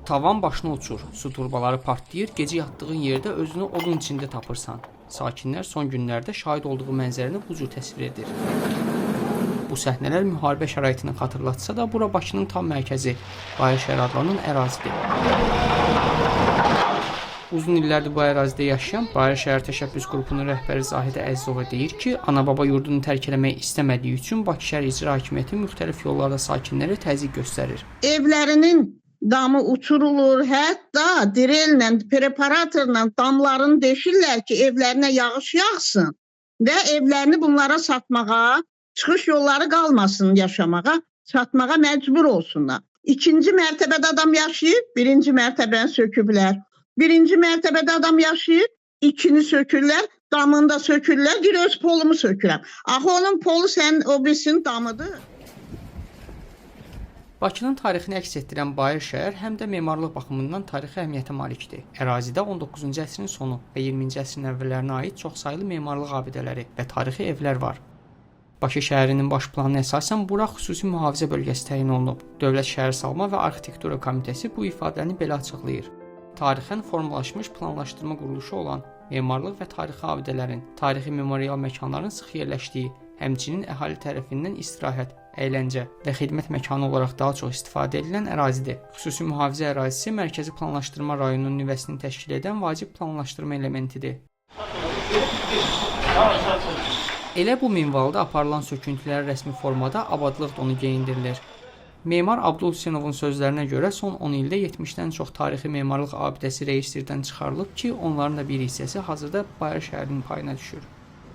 Tavan başına uçur, su turbaları partlayır, gecə yatdığın yerdə özünü odun içində tapırsan. Sakinlər son günlərdə şahid olduğu mənzərəni bu cür təsvir edir. Bu səhnələr müharibə şəraitini xatırlatsa da, bura Bakının tam mərkəzi, Bayır şəhər adlanan ərazidir. Uzun illərdir bu ərazidə yaşayan Bayır şəhər təşəbbüs qrupunun rəhbəri Zahidə Əzizova deyir ki, ana-baba yurdunu tərk eləmək istəmədiyi üçün Bakı şəhər icra hakimiyyəti müxtəlif yollarda sakinlərə təzyiq göstərir. Evlərinin damı uçurulur, hətta direllə, preparatorla damlarını deşirlər ki, evlərinə yağış yağsın və evlərini bunlara satmağa, çıxış yolları qalmasın yaşamağa, satmağa məcbur olsunlar. İkinci mərtəbədə adam yaşayıb, birinci mərtəbəni söküblər. Birinci mərtəbədə adam yaşayıb, ikini sökürlər, damını da sökürlər, deyir öz polumu sökürəm. Axı onun polu o birisinin damıdır. Bakının tarixini əks etdirən Bayır şəhər həm də memarlıq baxımından tarixi əhəmiyyətə malikdir. Ərazidə 19-cu əsrin sonu və 20-ci əsrin əvvəllərinə aid çoxsaylı memarlıq abidələri və tarixi evlər var. Bakı şəhərinin baş planına əsasən bura xüsusi mühafizə bölgəsi təyin olunub. Dövlət Şəhərsalma və Arxitektura Komitəsi bu ifadəni belə açıqlayır. Tarixən formalaşmış planlaşdırma quruluşu olan memarlıq və tarixi abidələrin, tarixi memorial məkanların sıx yerləşdiyi, həmçinin əhali tərəfindən istirahət, əyləncə və xidmət məkanı olaraq daha çox istifadə edilən ərazidir. Xüsusi mühafizə ərazisi mərkəzi planlaşdırma rayonunun nüvəsini təşkil edən vacib planlaşdırma elementidir. Elə bu minvalda aparılan söküntülər rəsmi formada abadlıq donu geyindirilir. Memar Abdul Hüseynovun sözlərinə görə son 10 ildə 70-dən çox tarixi memarlıq abidəsi reyestrdən çıxarılıb ki, onların da bir hissəsi hazırda Bayır şəhərinin payına düşür.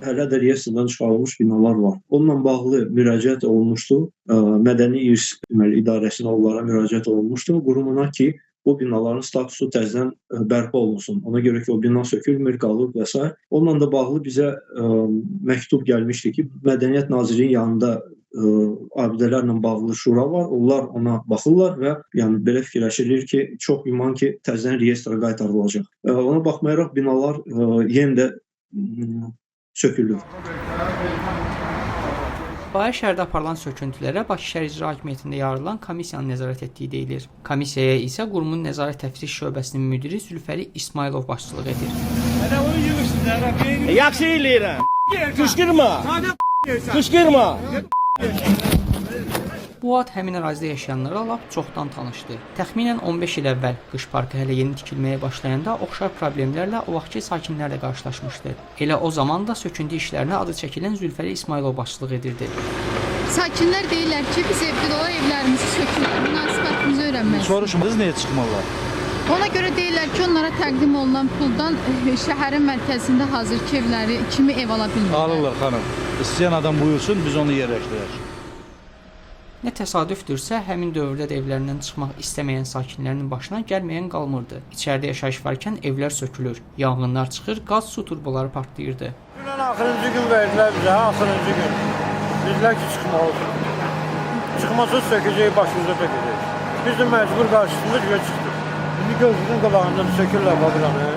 Hələ də reyestrdən çıxarılmış binalar var. Onunla bağlı müraciət olunmuşdu. Mədəni İrs İdarəsinə onlara müraciət olunmuşdu. Qurumuna ki, o binaların statusu təzədən bərpa olunsun. Ona görə ki, o bina sökülmür, qalıb və s. Onunla da bağlı bizə məktub gəlmişdi ki, Mədəniyyət Nazirliyinin yanında abidələrlə bağlı şura var. Onlar ona baxırlar və yəni belə fikirləşilir ki, çox güman ki, təzədən reyestrə qaytarılacaq. Ona baxmayaraq binalar yenə də sökülür. Bayır şəhərdə aparılan söküntülərə Bakı şəhər icra hakimiyyətində yaradılan komissiyanın nəzarət etdiyi deyilir. Komissiyaya isə qurumun nəzarət təftiş şöbəsinin müdiri Zülfəli İsmailov başçılıq edir. Yaxşı eləyirəm. Qışqırma. Qışqırma. Bu ad həmin ərazidə yaşayanlara lap çoxdan tanışdı. Təxminən 15 il əvvəl qış parkı hələ yeni tikilməyə başlayanda oxşar problemlərlə o vaxtki sakinlər də qarşılaşmışdı. Elə o zaman da söküntü işlərinə adı çəkilən Zülfəli İsmailov başçılıq edirdi. Sakinlər deyirlər ki, biz evdə də o evlərimizi sökürük, münasibətimizi öyrənmək. Soruşmadınız niyə çıxmırlar? Ona görə deyirlər ki, onlara təqdim olunan puldan şəhərin mərkəzində hazırki evləri kimi ev ala bilmirlər. Alırlar xanım. İstəyən adam buyursun, biz onu yerləşdirək. Nə təsadüfdürsə, həmin dövrdə də evlərindən çıxmaq istəməyən sakinlərin başına gəlməyən qalmırdı. İçəridə yaşayış varkən evlər sökülür, yanğınlar çıxır, qaz su turbaları partlayırdı. Dünən axırıncı gün verdilər bizə, axırıncı gün. Bizlər ki, çıxmalısın. Çıxmasız sökəcək, başımıza tökəcək. Biz də məcbur qarşısında görə çıxdıq. İndi gözümüzün qabağından sökürlər babilanı.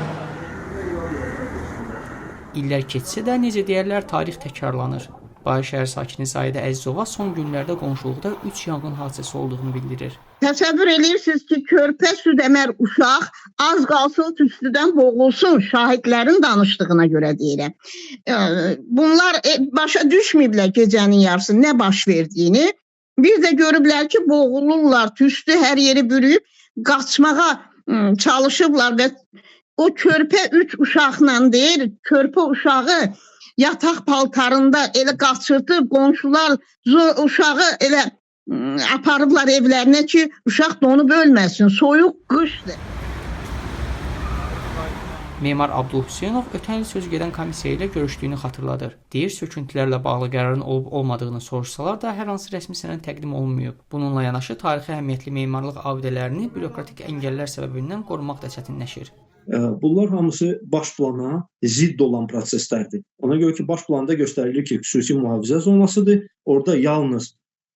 İllər keçsə də, necə deyərlər, tarix təkrarlanır. Bayır şəhər sakini Zahidə Əzizova son günlərdə qonşuluqda 3 yanğın hadisəsi olduğunu bildirir. Təsəvvür edirsiniz ki, körpə südəmər uşaq az qalsın tüstüdən boğulsun, şahidlərin danışdığına görə deyirəm. Bunlar başa düşməyiblər gecənin yarısı nə baş verdiyini. Bir də görüblər ki, boğulurlar, tüstü hər yeri bürüyüb, qaçmağa çalışıblar və o körpə 3 uşaqla deyir, körpə uşağı yataq paltarında elə qaçırtıb, qonşular uşağı elə aparıblar evlərinə ki, uşaq donub ölməsin, soyuq qışdır. Memar Abdul Hüseynov ötən il söz gedən komissiya ilə görüşdüyünü xatırladır. Deyir, söküntülərlə bağlı qərarın olub-olmadığını soruşsalar da hər hansı rəsmi sənəd təqdim olunmayıb. Bununla yanaşı tarixi əhəmiyyətli memarlıq abidələrini bürokratik əngəllər səbəbindən qorumaq da çətinləşir. Bunlar hamısı baş plana zidd olan proseslərdir. Ona görə ki, baş planda göstərilir ki, xüsusi mühafizə zonasıdır. Orada yalnız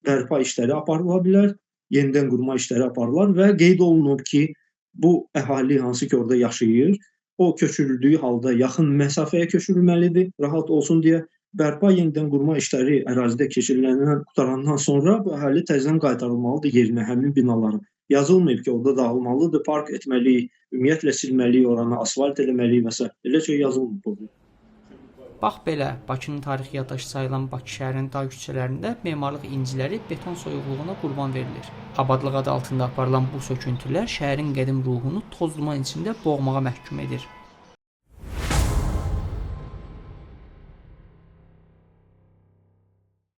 bərpa işləri aparıla bilər, yenidən qurma işləri aparılar və qeyd olunub ki, bu əhali hansı ki orada yaşayır, o köçürüldüyü halda yaxın məsafəyə köçürülməlidir, rahat olsun deyə. Bərpa yenidən qurma işləri ərazidə keçiriləndən qutarandan sonra bu əhali təzədən qaytarılmalıdır yerinə həmin binaların. yazılmayıb ki, orada dağılmalıdır, park etməliyik, ümumiyyətlə silməliyik oranı, asfalt eləməliyik və s. Elə şey yazılmayıb orada. Bax belə, Bakının tarixi yaddaşı sayılan Bakı şəhərinin dar küçələrində memarlıq inciləri beton soyuqluğuna qurban verilir. Abadlıq adı altında aparılan bu söküntülər şəhərin qədim ruhunu toz duman içində boğmağa məhkum edir.